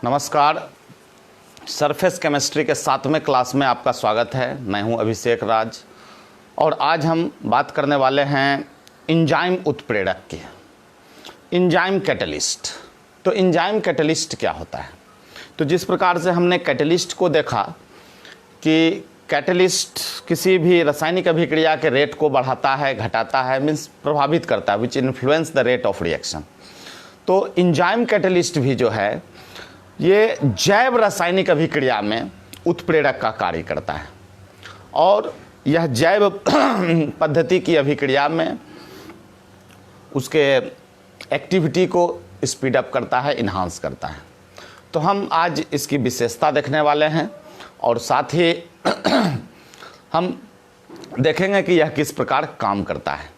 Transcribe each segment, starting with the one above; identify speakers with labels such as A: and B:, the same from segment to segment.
A: नमस्कार। Surface chemistry के 7वें class में आपका स्वागत है। मैं हूं अभिषेक राज और आज हम बात करने वाले हैं एंजाइम उत्प्रेरक की। Enzyme catalyst. तो एंजाइम कैटलिस्ट क्या होता है? तो जिस प्रकार से हमने कैटलिस्ट को देखा कि कैटलिस्ट किसी भी रासायनिक अभिक्रिया के रेट को बढ़ाता है, घटाता है, मीन्स प्रभावित करता है, which influence the rate of reaction. तो एंजाइम कैटलिस्ट भी जो है ये जैव रासायनिक अभिक्रिया में उत्प्रेरक का कार्य करता है और यह जैव पद्धति की अभिक्रिया में उसके एक्टिविटी को स्पीड अप करता है, इन्हांस करता है। तो हम आज इसकी विशेषता देखने वाले हैं और साथ ही हम देखेंगे कि यह किस प्रकार काम करता है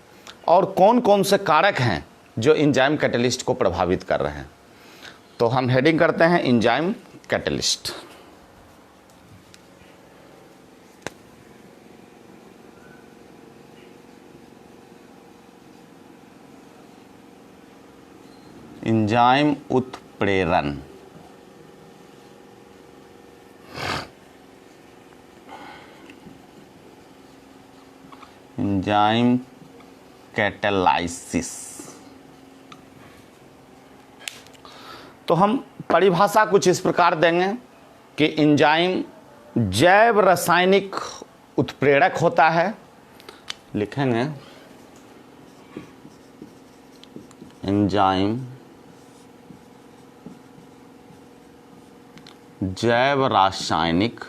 A: और कौन कौन से कारक हैं जो एंजाइम कैटलिस्ट को प्रभावित कर रहे हैं। तो हम हेडिंग करते हैं एंजाइम कैटलिस्ट। एंजाइम उत्प्रेरण। Enzyme catalysis. तो हम परिभाषा कुछ इस प्रकार देंगे कि एंजाइम जैव रासायनिक उत्प्रेरक होता है। लिखेंगे एंजाइम जैव रासायनिक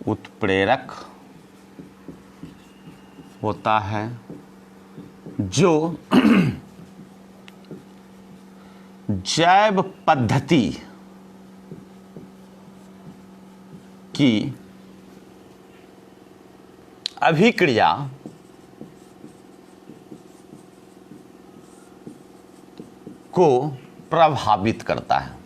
A: उत्प्रेरक होता है जो जैव पद्धति की अभिक्रिया को प्रभावित करता है।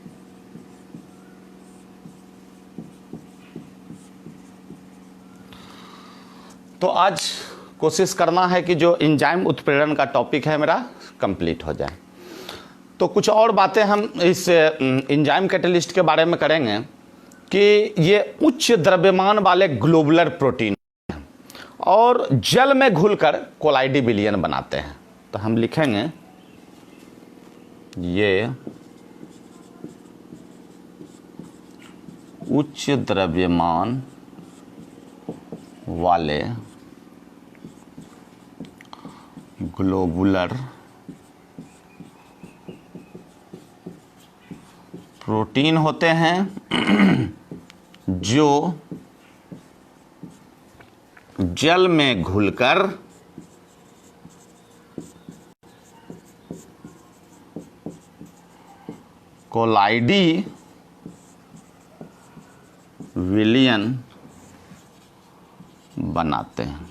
A: तो आज कोशिश करना है कि जो एंजाइम उत्प्रेरण का टॉपिक है मेरा कंप्लीट हो जाए। तो कुछ और बातें हम इस एंजाइम कैटलिस्ट के बारे में करेंगे कि ये उच्च द्रव्यमान वाले ग्लोबुलर प्रोटीन हैं और जल में घुलकर कोलाइडी विलयन बनाते हैं। तो हम लिखेंगे ये उच्च द्रव्यमान वाले ग्लोबुलर प्रोटीन होते हैं जो जल में घुलकर कोलाइडी विलयन बनाते हैं।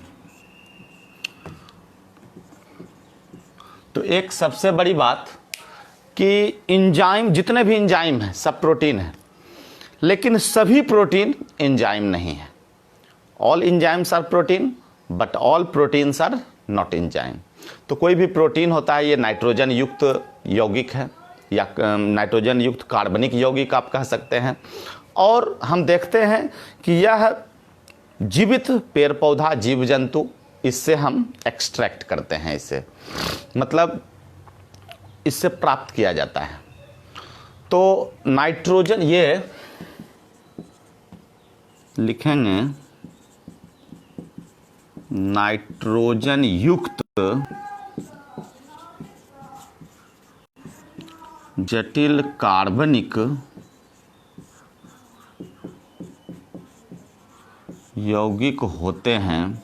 A: तो एक सबसे बड़ी बात कि एंजाइम, जितने भी एंजाइम हैं सब प्रोटीन हैं, लेकिन सभी प्रोटीन एंजाइम नहीं है। All enzymes are protein but all proteins are not enzyme. तो कोई भी प्रोटीन होता है ये नाइट्रोजन युक्त यौगिक है या नाइट्रोजन युक्त कार्बनिक यौगिक आप कह सकते हैं। और हम देखते हैं कि यह जीवित पेड़ पौधा जीव जंतु, इससे हम एक्सट्रैक्ट करते हैं, इसे मतलब इससे प्राप्त किया जाता है। तो नाइट्रोजन, ये लिखेंगे नाइट्रोजन युक्त जटिल कार्बनिक यौगिक होते हैं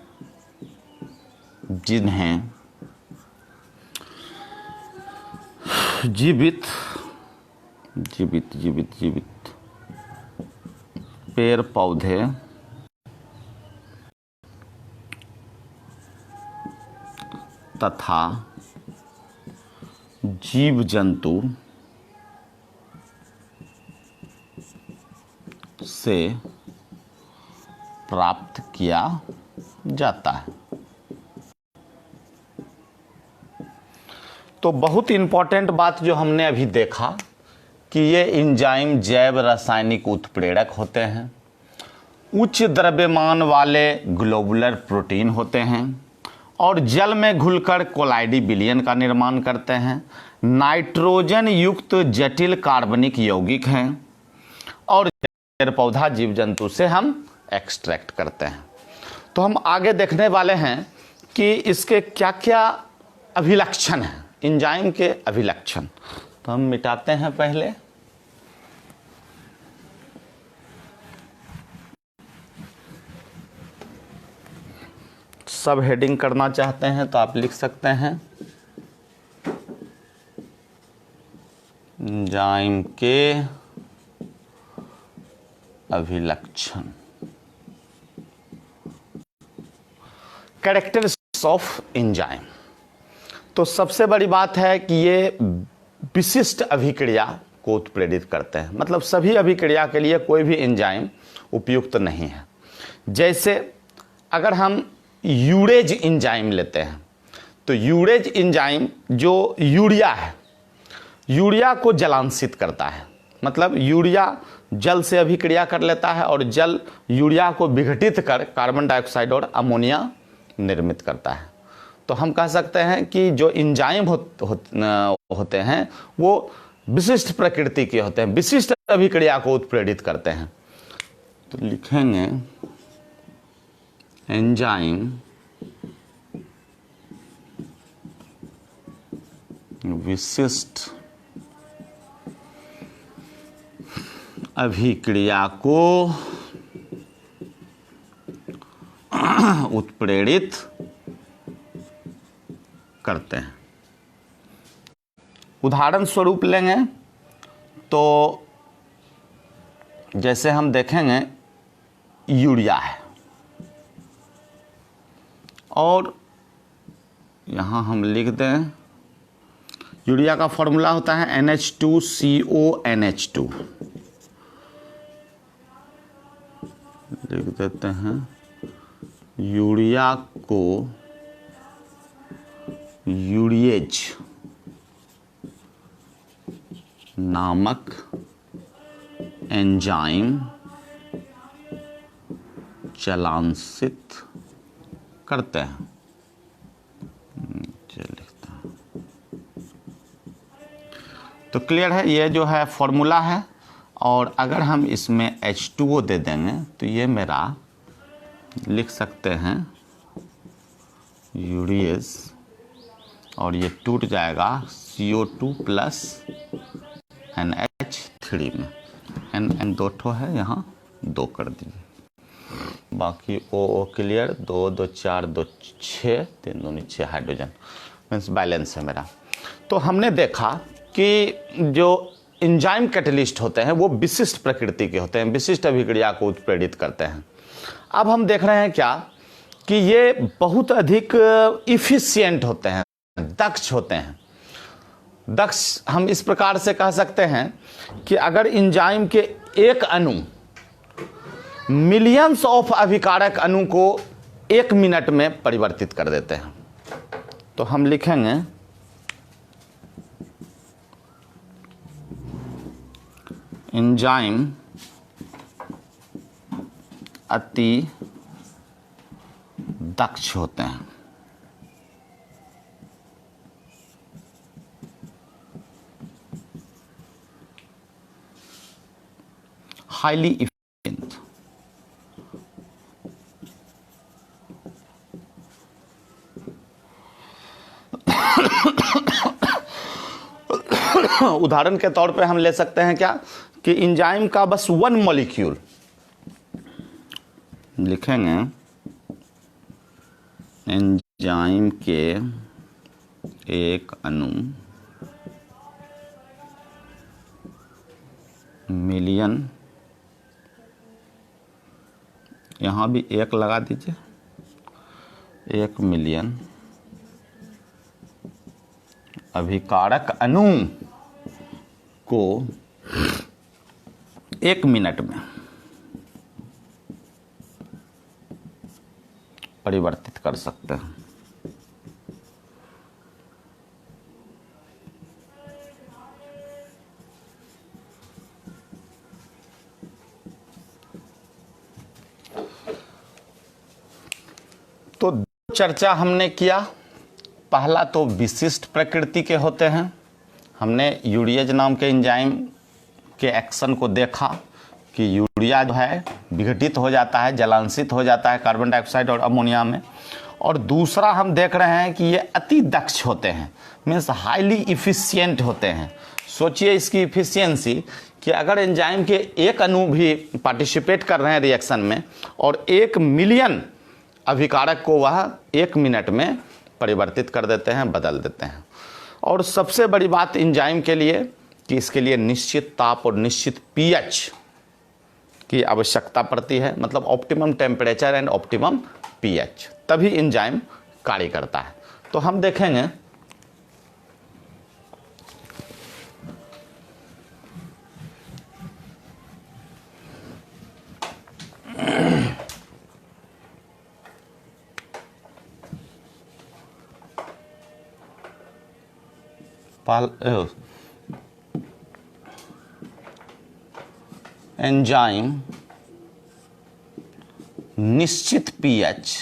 A: जिन्हें जीवित पेड़ पौधे तथा जीव जंतु से प्राप्त किया जाता है। तो बहुत इंपॉर्टेंट बात जो हमने अभी देखा कि ये एंजाइम जैव रासायनिक उत्प्रेरक होते हैं, उच्च द्रव्यमान वाले ग्लोबुलर प्रोटीन होते हैं और जल में घुलकर कोलाइडी विलयन का निर्माण करते हैं, नाइट्रोजन युक्त जटिल कार्बनिक यौगिक हैं और पेड़ पौधा जीव जंतु से हम एक्सट्रैक्ट करते हैं। तो हम आगे देखने वाले हैं कि इसके क्या क्या अभिलक्षण हैं, एंजाइम के अभिलक्षण। तो हम मिटाते हैं पहले। सब हेडिंग करना चाहते हैं तो आप लिख सकते हैं एंजाइम के अभिलक्षण, कैरेक्टरिस्टिक्स ऑफ एंजाइम। तो सबसे बड़ी बात है कि ये विशिष्ट अभिक्रिया को उत्प्रेरित करते हैं, मतलब सभी अभिक्रिया के लिए कोई भी एंजाइम उपयुक्त नहीं है। जैसे अगर हम यूरेज एंजाइम लेते हैं तो यूरेज एंजाइम जो यूरिया है, यूरिया को जलांशित करता है, मतलब यूरिया जल से अभिक्रिया कर लेता है और जल यूरिया को विघटित कर कार्बन डाइऑक्साइड और अमोनिया निर्मित करता है। तो हम कह सकते हैं कि जो एंजाइम होते हैं वो विशिष्ट प्रकृति के होते हैं, विशिष्ट अभिक्रिया को उत्प्रेरित करते हैं। तो लिखेंगे एंजाइम विशिष्ट अभिक्रिया को उत्प्रेरित करते हैं। उदाहरण स्वरूप लेंगे तो जैसे हम देखेंगे यूरिया है और यहाँ हम लिख दें यूरिया का फॉर्मूला होता है NH2CONH2, लिख देते हैं यूरिया को यूरिएज नामक एंजाइम जलांशित करते हैं। लिखता हूं तो क्लियर है, ये जो है फॉर्मूला है। और अगर हम इसमें H2O दे देंगे तो ये मेरा लिख सकते हैं यूरिएज और ये टूट जाएगा CO2 प्लस NH3 में। N दो ठो है, यहाँ 2 कर दीजिए, बाकी O clear. 2 2 4 2 6 3 2 6 hydrogen means balance है मेरा। तो हमने देखा कि जो एंजाइम कैटलिस्ट होते हैं वो विशिष्ट प्रकृति के होते हैं, विशिष्ट अभिक्रिया को उत्प्रेरित करते हैं। अब हम देख रहे हैं क्या कि ये बहुत अधिक इफिशिएंट होते हैं, दक्ष होते हैं। दक्ष हम इस प्रकार से कह सकते हैं कि अगर एंजाइम के एक अणु मिलियंस ऑफ अभिकारक अणु को 1 मिनट में परिवर्तित कर देते हैं। तो हम लिखेंगे एंजाइम अति दक्ष होते हैं। Highly efficient. उदाहरण के तौर पे हम ले सकते हैं क्या कि एंजाइम का बस 1 मॉलिक्यूल लिखेंगे एंजाइम के एक अणु मिलियन, यहाँ भी 1 लगा दीजिए, 1 मिलियन अभिकारक अणु को 1 मिनट में परिवर्तित कर सकते हैं। चर्चा हमने किया, पहला तो विशिष्ट प्रकृति के होते हैं। हमने यूरिएज नाम के एंजाइम के एक्शन को देखा कि यूरिया जो है विघटित हो जाता है, जलांशित हो जाता है कार्बन डाइऑक्साइड और अमोनिया में। और दूसरा हम देख रहे हैं कि ये अति दक्ष होते हैं, मीन्स हाईली इफिशिएंट होते हैं। सोचिए इसकी इफिशियंसी कि अगर एंजाइम के एक अणु भी पार्टिसिपेट कर रहे हैं रिएक्शन में और 1 मिलियन अभिकारक को वह 1 मिनट में परिवर्तित कर देते हैं, बदल देते हैं। और सबसे बड़ी बात एंजाइम के लिए कि इसके लिए निश्चित ताप और निश्चित पीएच की आवश्यकता पड़ती है, मतलब optimum temperature and optimum pH, तभी एंजाइम कार्य करता है। तो हम देखेंगे एंजाइम निश्चित पीएच,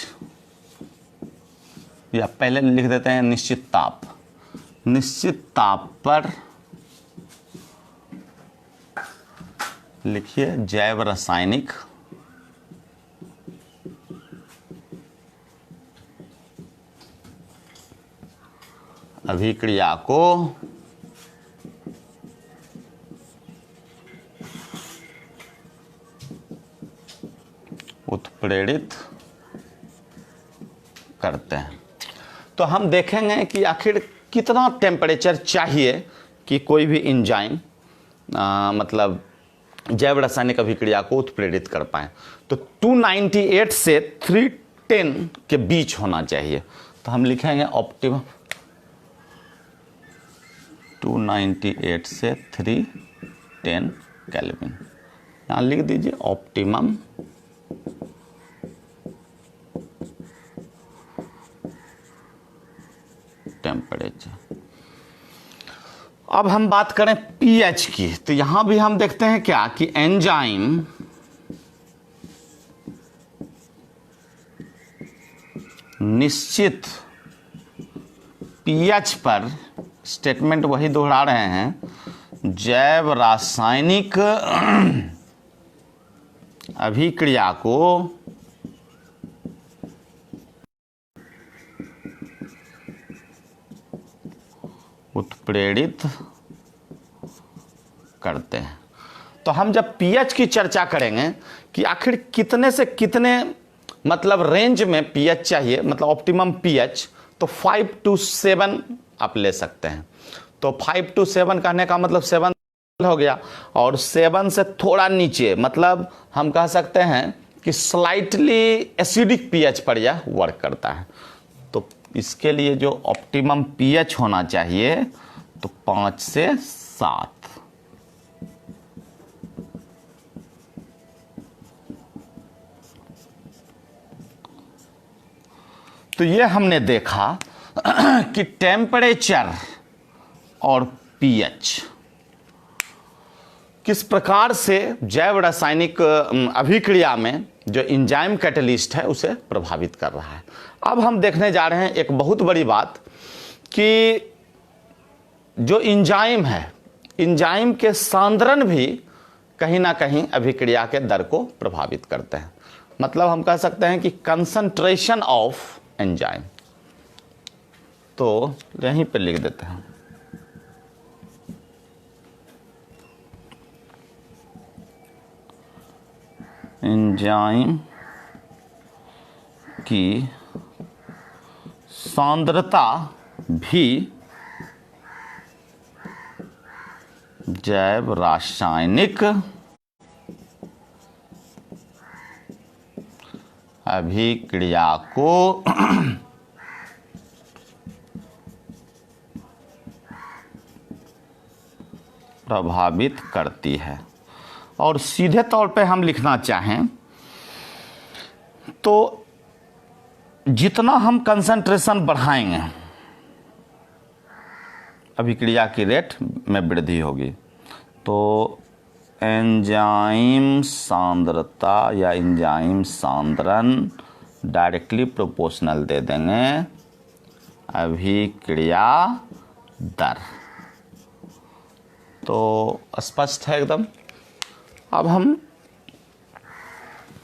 A: या पहले लिख देते हैं निश्चित ताप, निश्चित ताप पर लिखिए जैव रासायनिक अभिक्रिया को उत्प्रेरित करते हैं। तो हम देखेंगे कि आखिर कितना टेम्परेचर चाहिए कि कोई भी एंजाइम मतलब जैव रासायनिक अभिक्रिया को उत्प्रेरित कर पाए। तो 298 से 310 के बीच होना चाहिए। तो हम लिखेंगे ऑप्टिमम 298 से 310 केल्विन। यहाँ लिख दीजिए ऑप्टिमम टेम्परेचर। अब हम बात करें पीएच की, तो यहां भी हम देखते हैं क्या कि एंजाइम निश्चित पीएच पर, स्टेटमेंट वही दोहरा रहे हैं, जैव रासायनिक अभिक्रिया को उत्प्रेरित करते हैं। तो हम जब पीएच की चर्चा करेंगे कि आखिर कितने से कितने मतलब रेंज में पीएच चाहिए, मतलब ऑप्टिमम पीएच, तो 5 to 7 आप ले सकते हैं। तो 5 to 7 कहने का मतलब 7 हो गया, और 7 से थोड़ा नीचे मतलब हम कह सकते हैं कि स्लाइटली एसिडिक पीएच पर यह वर्क करता है। तो इसके लिए जो ऑप्टिमम पीएच होना चाहिए तो 5 से 7। तो ये हमने देखा कि टेम्परेचर और पीएच किस प्रकार से जैव रासायनिक अभिक्रिया में जो एंजाइम कैटलिस्ट है उसे प्रभावित कर रहा है। अब हम देखने जा रहे हैं एक बहुत बड़ी बात कि जो एंजाइम है, एंजाइम के सांद्रण भी कहीं ना कहीं अभिक्रिया के दर को प्रभावित करते हैं। मतलब हम कह सकते हैं कि कंसंट्रेशन ऑफ एंजाइम। तो यहीं पे लिख देते हैं एंजाइम की सांद्रता भी जैव रासायनिक अभिक्रिया को प्रभावित करती है। और सीधे तौर पे हम लिखना चाहें तो जितना हम कंसंट्रेशन बढ़ाएंगे अभिक्रिया की रेट में वृद्धि होगी। तो एंजाइम सांद्रता या एंजाइम सांद्रण डायरेक्टली प्रोपोर्शनल दे देंगे अभिक्रिया दर। तो स्पष्ट है एकदम। अब हम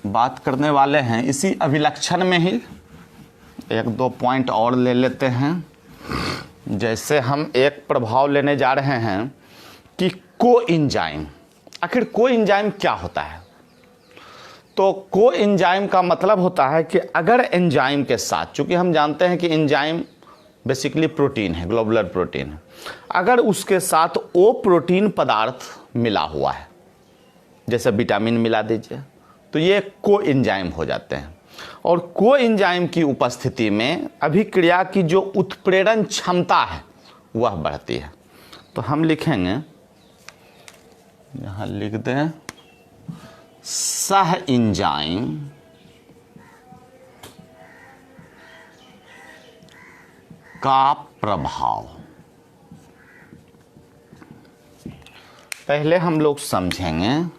A: बात करने वाले हैं इसी अभिलक्षण में ही एक दो पॉइंट और ले लेते हैं। जैसे हम एक प्रभाव लेने जा रहे हैं कि कोएंजाइम, आखिर कोएंजाइम क्या होता है। तो कोएंजाइम का मतलब होता है कि अगर एंजाइम के साथ, चूंकि हम जानते हैं कि एंजाइम बेसिकली प्रोटीन है, ग्लोबुलर प्रोटीन है, अगर उसके साथ ओ प्रोटीन पदार्थ मिला हुआ है, जैसे विटामिन मिला दीजिए, तो ये कोएंजाइम हो जाते हैं। और कोएंजाइम की उपस्थिति में अभिक्रिया की जो उत्प्रेरण क्षमता है वह बढ़ती है। तो हम लिखेंगे, यहां लिख दें, सह एंजाइम का प्रभाव। पहले हम लोग समझेंगे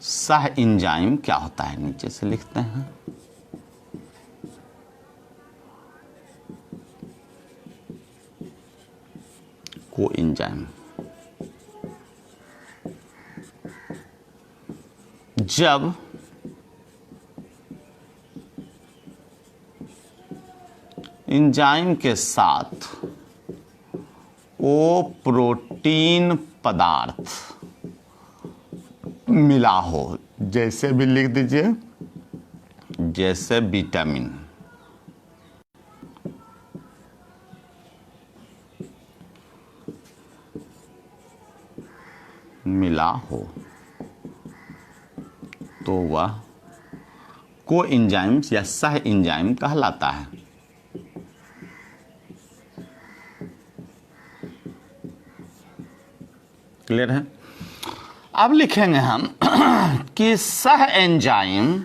A: सह एंजाइम क्या होता है। नीचे से लिखते हैं, कोएंजाइम जब एंजाइम के साथ ओ प्रोटीन पदार्थ मिला हो, जैसे भी लिख दीजिए, जैसे विटामिन, मिला हो, तो वह कोएंजाइम या सह एंजाइम कहलाता है। क्लियर है। अब लिखेंगे हम कि सह एंजाइम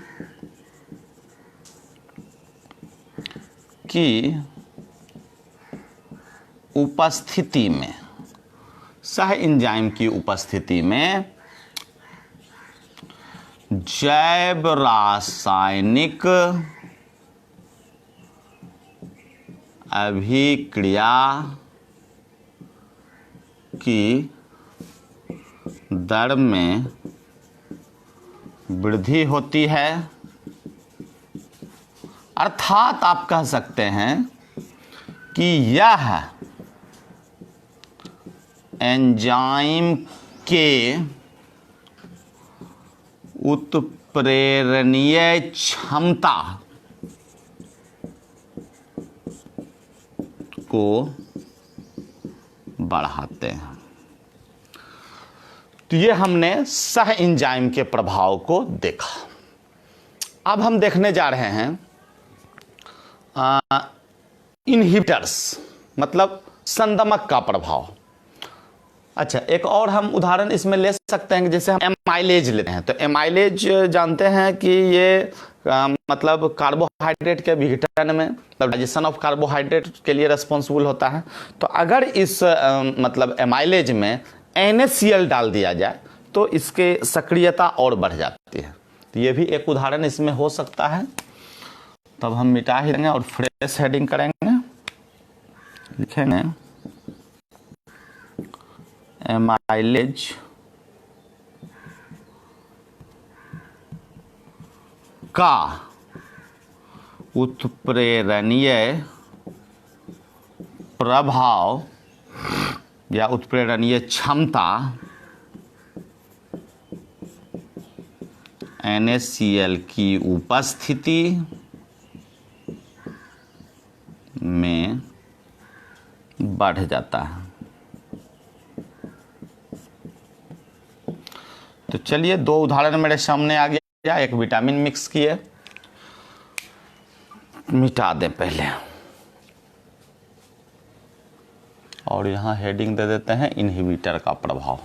A: की उपस्थिति में, सह एंजाइम की उपस्थिति में जैव रासायनिक अभिक्रिया की दर में वृद्धि होती है। अर्थात आप कह सकते हैं कि यह एंजाइम के उत्प्रेरणीय क्षमता को बढ़ाते हैं। तो ये हमने सह एंजाइम के प्रभाव को देखा। अब हम देखने जा रहे हैं इनहिबिटर्स, मतलब संदमक का प्रभाव। अच्छा, एक और हम उदाहरण इसमें ले सकते हैं कि जैसे हम एमाइलेज लेते हैं। तो एमाइलेज जानते हैं कि ये मतलब कार्बोहाइड्रेट के विघटन में, डाइजेशन ऑफ कार्बोहाइड्रेट के लिए रिस्पॉन्सिबल होता है। तो अगर इस मतलब एमाइलेज में NaCl डाल दिया जाए तो इसके सक्रियता और बढ़ जाती है। तो ये भी एक उदाहरण इसमें हो सकता है। तब हम मिटा ही देंगे और फ्रेश हेडिंग करेंगे, लिखेंगे एमाइलेज का उत्प्रेरणीय प्रभाव या उत्प्रेरणीय क्षमता NaCl की उपस्थिति में बढ़ जाता है। तो चलिए, दो उदाहरण मेरे सामने आ गया। एक विटामिन मिक्स किए, मिटा दें पहले, और यहां हेडिंग दे देते हैं इनहिबिटर का प्रभाव।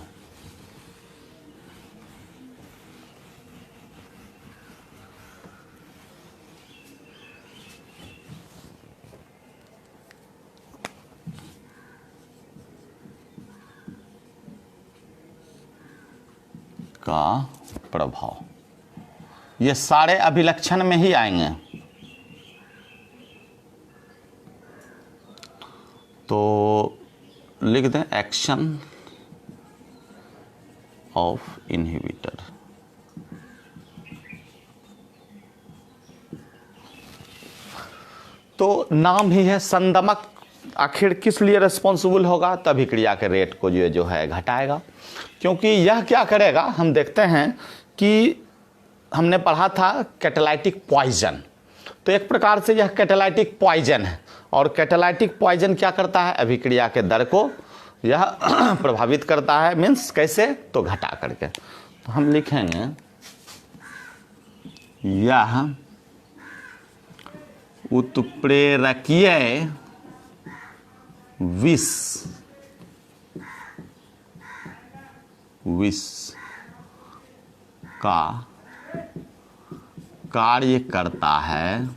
A: का प्रभाव। ये सारे अभिलक्षण में ही आएंगे। तो लिख दें एक्शन ऑफ इनहिबिटर। तो नाम ही है संदमक, आखिर किस लिए रिस्पॉन्सिबल होगा? तभी क्रिया के रेट को जो है घटाएगा। क्योंकि यह क्या करेगा, हम देखते हैं कि हमने पढ़ा था कैटालाइटिक पॉइजन, तो एक प्रकार से यह कैटालाइटिक पॉइजन है। और कैटालाइटिक पॉइजन क्या करता है? अभिक्रिया के दर को यह प्रभावित करता है। मीन्स कैसे? तो घटा करके। तो हम लिखेंगे यह उत्प्रेरकीय विष का कार्य करता है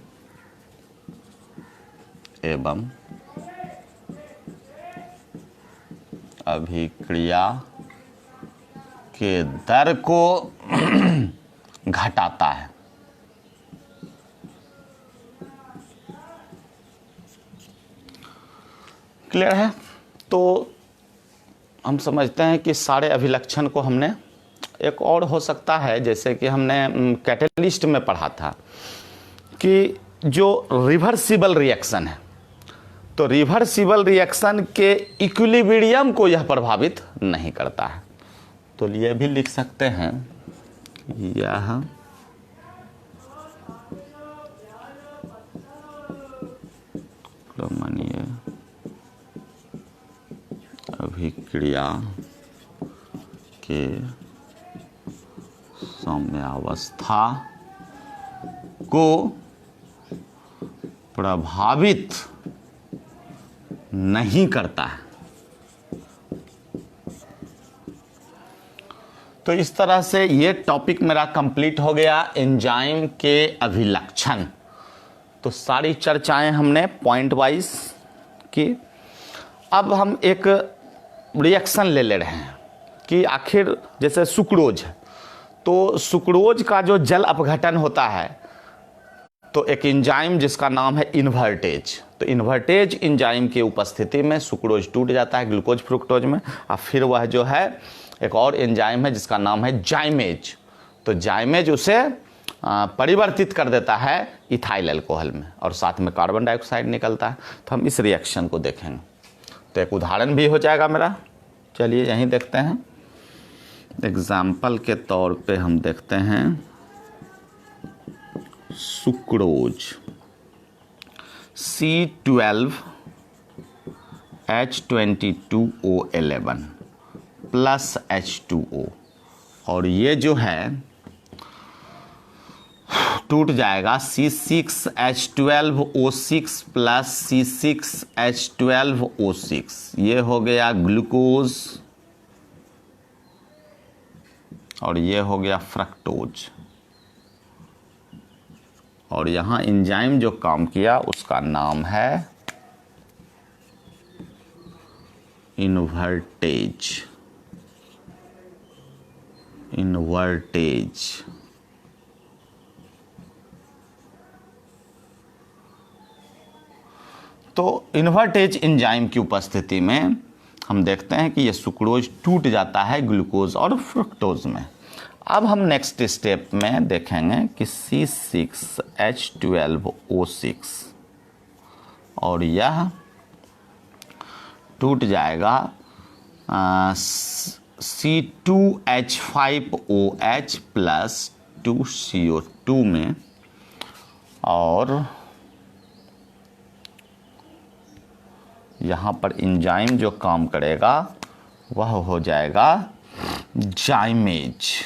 A: एवं अभिक्रिया के दर को घटाता है। क्लियर है? तो हम समझते हैं कि सारे अभिलक्षण को हमने, एक और हो सकता है जैसे कि हमने कैटेलिस्ट में पढ़ा था कि जो रिवर्सिबल रिएक्शन है, तो रिवर्सिबल रिएक्शन के इक्विलिब्रियम को यह प्रभावित नहीं करता है। तो ये भी लिख सकते हैं यह क्रमणीय अभिक्रिया के साम्यावस्था को प्रभावित नहीं करता है। तो इस तरह से ये टॉपिक मेरा कंप्लीट हो गया, एंजाइम के अभिलक्षण। तो सारी चर्चाएं हमने पॉइंट वाइज की। अब हम एक रिएक्शन ले रहे हैं कि आखिर जैसे सुक्रोज है, तो सुक्रोज का जो जल अपघटन होता है, तो एक एंजाइम जिसका नाम है इन्वर्टेज, तो इन्वर्टेज एंजाइम की उपस्थिति में सुक्रोज टूट जाता है ग्लूकोज फ्रुक्टोज में, और फिर वह जो है एक और एंजाइम है जिसका नाम है जाइमेज, तो जाइमेज उसे परिवर्तित कर देता है इथाइल अल्कोहल में, और साथ में कार्बन डाइऑक्साइड निकलता है। तो हम इस रिएक्शन को देखेंगे। तो एक उदाहरण भी हो जाएगा मेरा, चलिए यहीं देखते हैं। एग्जाम्पल के तौर पे हम देखते हैं सुक्रोज C12H22O11 प्लस H2O, और ये जो है टूट जाएगा C6H12O6 प्लस C6H12O6, ये हो गया ग्लूकोज और ये हो गया फ्रक्टोज। और यहाँ एंजाइम जो काम किया उसका नाम है इन्वर्टेज। तो इन्वर्टेज एंजाइम की उपस्थिति में हम देखते हैं कि ये सुक्रोज टूट जाता है ग्लूकोज और फ्रुक्टोज में। अब हम नेक्स्ट स्टेप में देखेंगे कि C6H12O6 और यह टूट जाएगा C2H5OH प्लस 2CO2 में, और यहाँ पर एंजाइम जो काम करेगा वह हो जाएगा जाइमेज।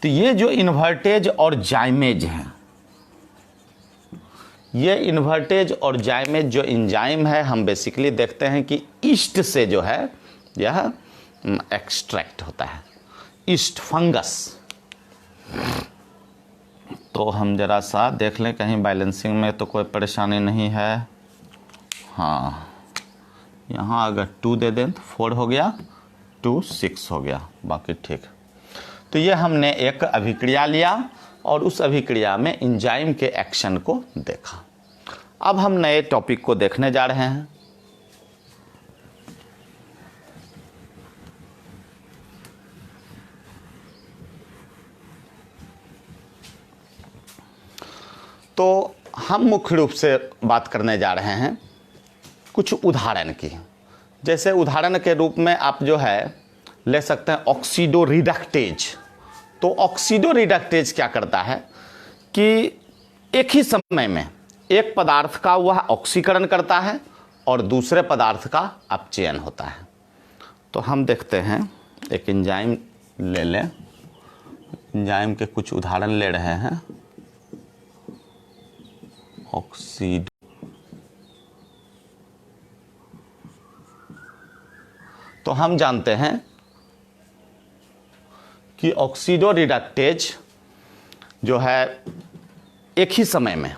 A: तो ये जो इन्वर्टेज और जाइमेज है, ये इन्वर्टेज और जाइमेज जो एंजाइम है, हम बेसिकली देखते हैं कि ईस्ट से जो है यह एक्सट्रैक्ट होता है, ईस्ट फंगस। तो हम जरा सा देख लें कहीं बैलेंसिंग में तो कोई परेशानी नहीं है। हाँ, यहाँ अगर 2 दे दें तो 4 हो गया, 2 6 हो गया, बाकी ठीक। तो ये हमने एक अभिक्रिया लिया और उस अभिक्रिया में एंजाइम के एक्शन को देखा। अब हम नए टॉपिक को देखने जा रहे हैं। तो हम मुख्य रूप से बात करने जा रहे हैं कुछ उदाहरण की। जैसे उदाहरण के रूप में आप जो है ले सकते हैं ऑक्सीडो रिडक्टेज। तो ऑक्सीडो रिडक्टेज क्या करता है कि एक ही समय में एक पदार्थ का वह ऑक्सीकरण करता है और दूसरे पदार्थ का अपचयन होता है। तो हम देखते हैं, एक एंजाइम ले लें, एंजाइम के कुछ उदाहरण ले रहे हैं। ऑक्सीडो, तो हम जानते हैं कि ऑक्सीडो रिडक्टेज जो है एक ही समय में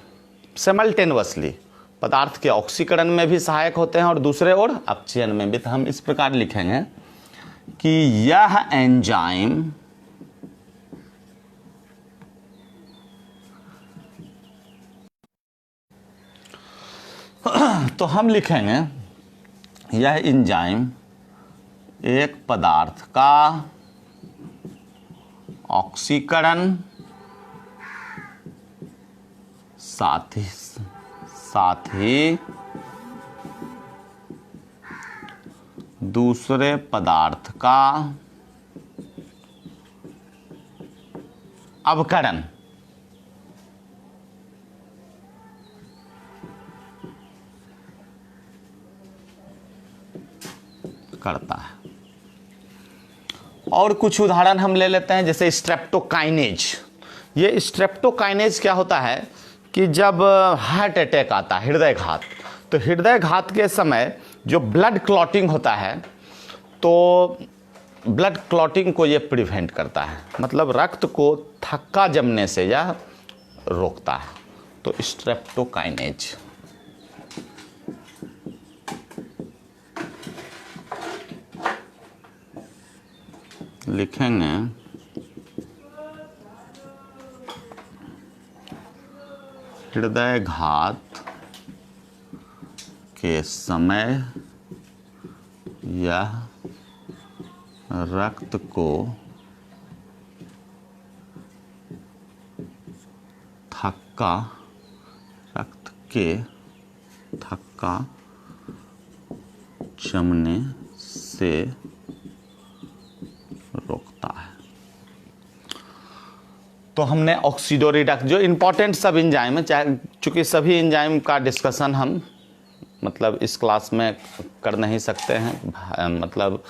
A: साइमल्टेनियसली पदार्थ के ऑक्सीकरण में भी सहायक होते हैं और दूसरे ओर अपचयन में भी। तो हम इस प्रकार लिखेंगे कि यह एंजाइम तो हम लिखेंगे यह एंजाइम एक पदार्थ का ऑक्सीकरण साथ ही दूसरे पदार्थ का अवकरण करता है। और कुछ उदाहरण हम ले लेते हैं, जैसे स्ट्रेप्टोकाइनेज। ये स्ट्रेप्टोकाइनेज क्या होता है कि जब हार्ट अटैक आता है, हृदयघात, तो हृदयघात के समय जो ब्लड क्लॉटिंग होता है, तो ब्लड क्लॉटिंग को ये प्रिवेंट करता है, मतलब रक्त को थक्का जमने से यह रोकता है। तो स्ट्रेप्टोकाइनेज। लिखेंगे हृदयघात के समय यह रक्त को रक्त के थक्का जमने से रोकता है। तो हमने ऑक्सीडो रिडक्ट, जो इंपॉर्टेंट सब एंजाइम है, चाहे चूंकि सभी एंजाइम का डिस्कशन हम मतलब इस क्लास में कर नहीं सकते हैं, मतलब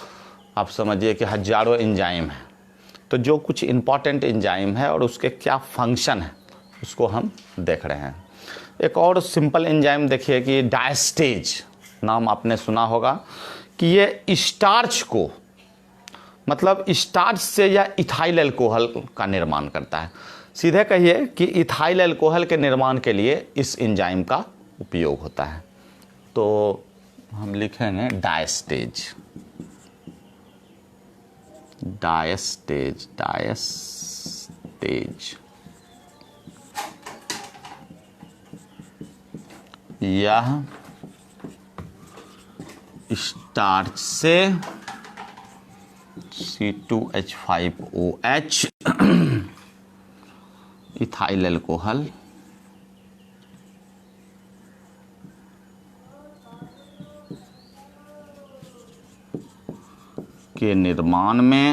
A: आप समझिए कि हजारों एंजाइम है, तो जो कुछ इंपॉर्टेंट एंजाइम है और उसके क्या फंक्शन है उसको हम देख रहे हैं। एक और सिंपल एंजाइम देखिए कि डायस्टेज, नाम आपने सुना होगा, कि ये स्टार्च को, मतलब स्टार्च से यह इथाइल अल्कोहल का निर्माण करता है। सीधे कहिए कि इथाइल अल्कोहल के निर्माण के लिए इस एंजाइम का उपयोग होता है। तो हम लिखेंगे डायस्टेज। यह स्टार्च से C2H5OH इथाइल अल्कोहल के निर्माण में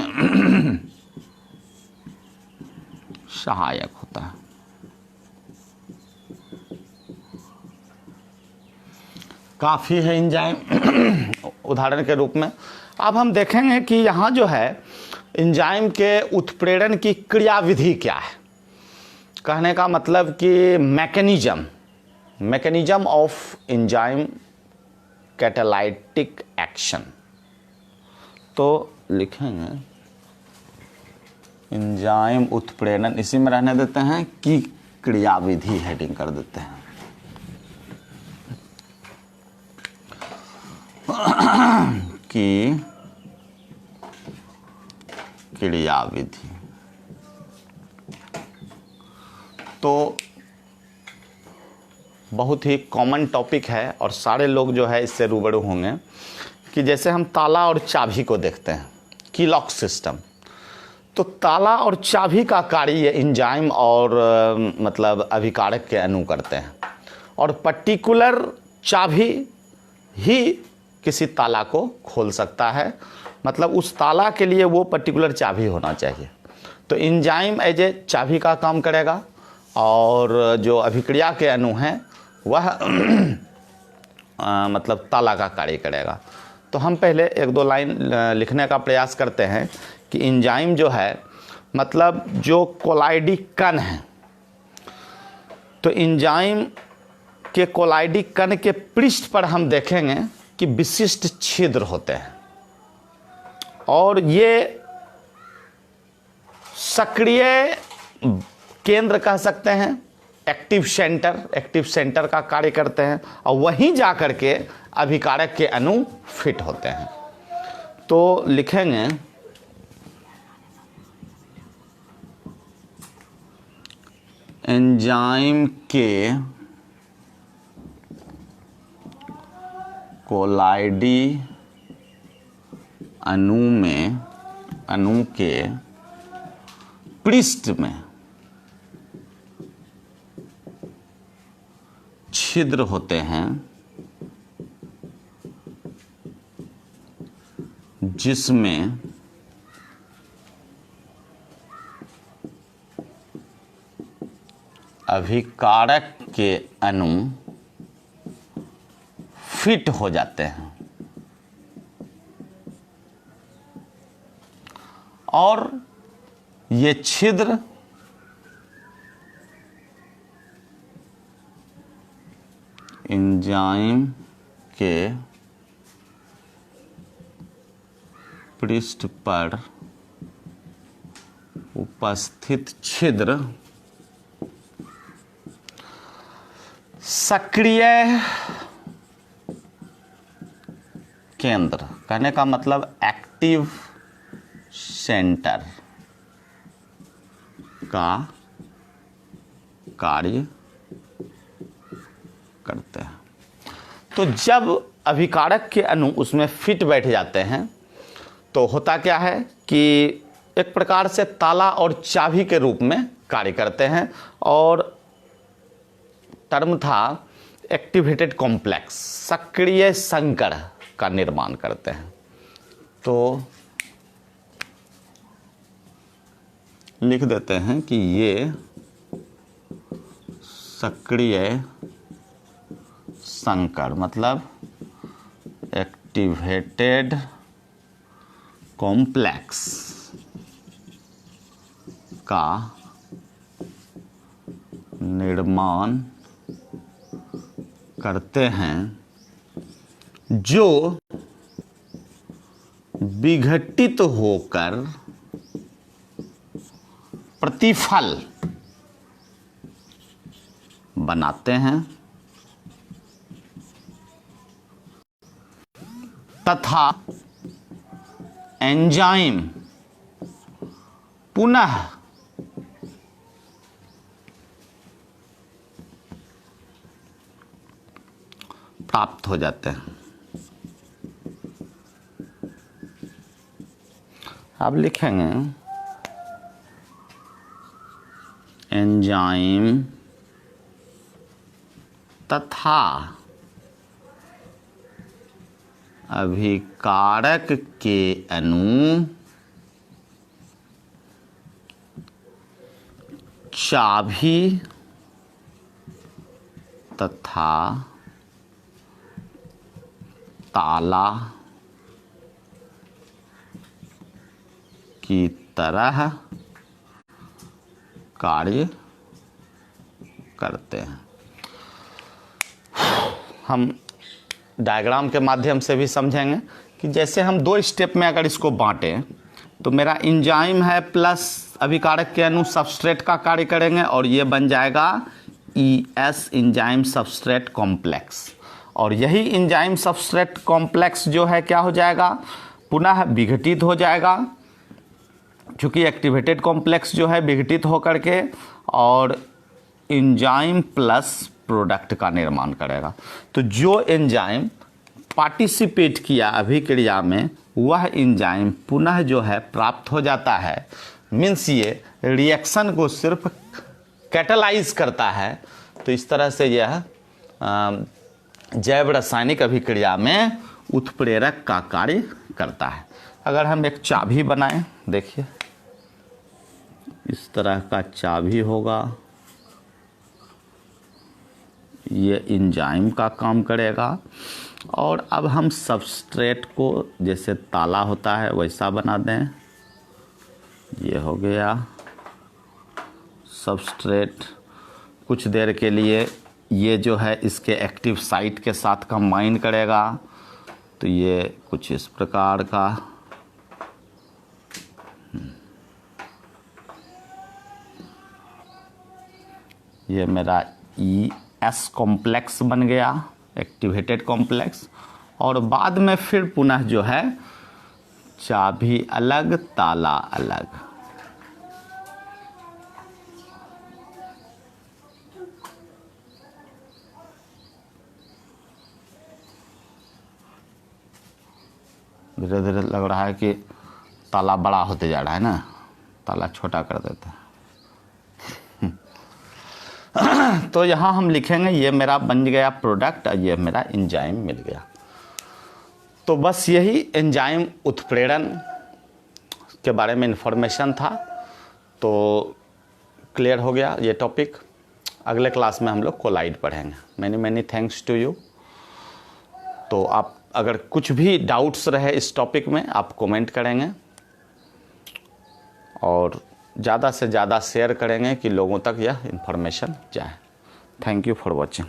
A: सहायक होता है। काफ़ी है एंजाइम उदाहरण के रूप में। अब हम देखेंगे कि यहाँ जो है एंजाइम के उत्प्रेरण की क्रियाविधि क्या है। कहने का मतलब कि mechanism of enzyme catalytic action. तो लिखेंगे एंजाइम उत्प्रेरण, इसी में रहने देते हैं कि क्रियाविधि हेडिंग कर देते हैं। की क्रियाविधि। तो बहुत ही कॉमन टॉपिक है और सारे लोग जो है इससे रूबरू होंगे कि जैसे हम ताला और चाबी को देखते हैं, की लॉक सिस्टम। तो ताला और चाबी का कार्य ये एंजाइम और मतलब अभिकारक के अणु करते हैं, और पर्टिकुलर चाबी ही किसी ताला को खोल सकता है, मतलब उस ताला के लिए वो पर्टिकुलर चाबी होना चाहिए। तो एंजाइम एज ए चाबी का काम करेगा और जो अभिक्रिया के अणु हैं वह मतलब ताला का कार्य करेगा। तो हम पहले एक दो लाइन लिखने का प्रयास करते हैं कि एंजाइम जो है मतलब जो कोलाइडी कण है, तो एंजाइम के कोलाइडी कण के पृष्ठ पर हम देखेंगे कि विशिष्ट छिद्र होते हैं, और ये सक्रिय केंद्र कह सकते हैं, एक्टिव सेंटर का कार्य करते हैं, और वहीं जा कर के अभिकारक के अणु फिट होते हैं। तो लिखेंगे एंजाइम के कोलाइडी अणु के पृष्ठ में छिद्र होते हैं जिसमें अभिकारक के अणु फिट हो जाते हैं, और ये छिद्र एंजाइम के पृष्ठ पर उपस्थित छिद्र सक्रिय केंद्र, कहने का मतलब एक्टिव सेंटर का कार्य करते हैं। तो जब अभिकारक के अणु उसमें फिट बैठ जाते हैं तो होता क्या है कि एक प्रकार से ताला और चाबी के रूप में कार्य करते हैं, और टर्म था एक्टिवेटेड कॉम्प्लेक्स, सक्रिय संकर का निर्माण करते हैं। तो लिख देते हैं कि ये सक्रिय संकर मतलब एक्टिवेटेड कॉम्प्लेक्स का निर्माण करते हैं, जो विघटित होकर प्रतिफल बनाते हैं तथा एंजाइम पुनः प्राप्त हो जाते हैं। अब लिखेंगे एंजाइम तथा अभिकारक के अणु चाबी तथा ताला की तरह कार्य करते हैं। हम डायग्राम के माध्यम से भी समझेंगे कि जैसे हम दो स्टेप में अगर इसको बांटें तो मेरा एंजाइम है प्लस अभिकारक के अणु सबस्ट्रेट का कार्य करेंगे, और ये बन जाएगा ES एंजाइम सबस्ट्रेट कॉम्प्लेक्स। और यही एंजाइम सबस्ट्रेट कॉम्प्लेक्स जो है क्या हो जाएगा, पुनः विघटित हो जाएगा, क्योंकि एक्टिवेटेड कॉम्प्लेक्स जो है विघटित होकर के और एंजाइम प्लस प्रोडक्ट का निर्माण करेगा। तो जो एंजाइम पार्टिसिपेट किया अभिक्रिया में वह एंजाइम पुनः जो है प्राप्त हो जाता है। मीन्स ये रिएक्शन को सिर्फ कैटलाइज करता है। तो इस तरह से यह जैव रासायनिक अभिक्रिया में उत्प्रेरक का कार्य करता है। अगर हम एक चाबी बनाएं, देखिए इस तरह का चाबी होगा, ये एंजाइम का काम करेगा। और अब हम सबस्ट्रेट को जैसे ताला होता है वैसा बना दें। ये हो गया सबस्ट्रेट। कुछ देर के लिए ये जो है इसके एक्टिव साइट के साथ कंबाइन करेगा। तो ये कुछ इस प्रकार का ये मेरा ES कॉम्प्लेक्स बन गया, एक्टिवेटेड कॉम्प्लेक्स। और बाद में फिर पुनः जो है चाबी अलग ताला अलग। धीरे धीरे लग रहा है कि ताला बड़ा होते जा रहा है ना, ताला छोटा कर देता है। तो यहाँ हम लिखेंगे ये मेरा बन गया प्रोडक्ट और ये मेरा एंजाइम मिल गया। तो बस यही एंजाइम उत्प्रेरण के बारे में इन्फॉर्मेशन था। तो क्लियर हो गया ये टॉपिक। अगले क्लास में हम लोग कोलाइड पढ़ेंगे। Many thanks to you. तो आप अगर कुछ भी डाउट्स रहे इस टॉपिक में आप कमेंट करेंगे और ज़्यादा से ज़्यादा शेयर करेंगे कि लोगों तक यह इन्फॉर्मेशन जाए। Thank you for watching.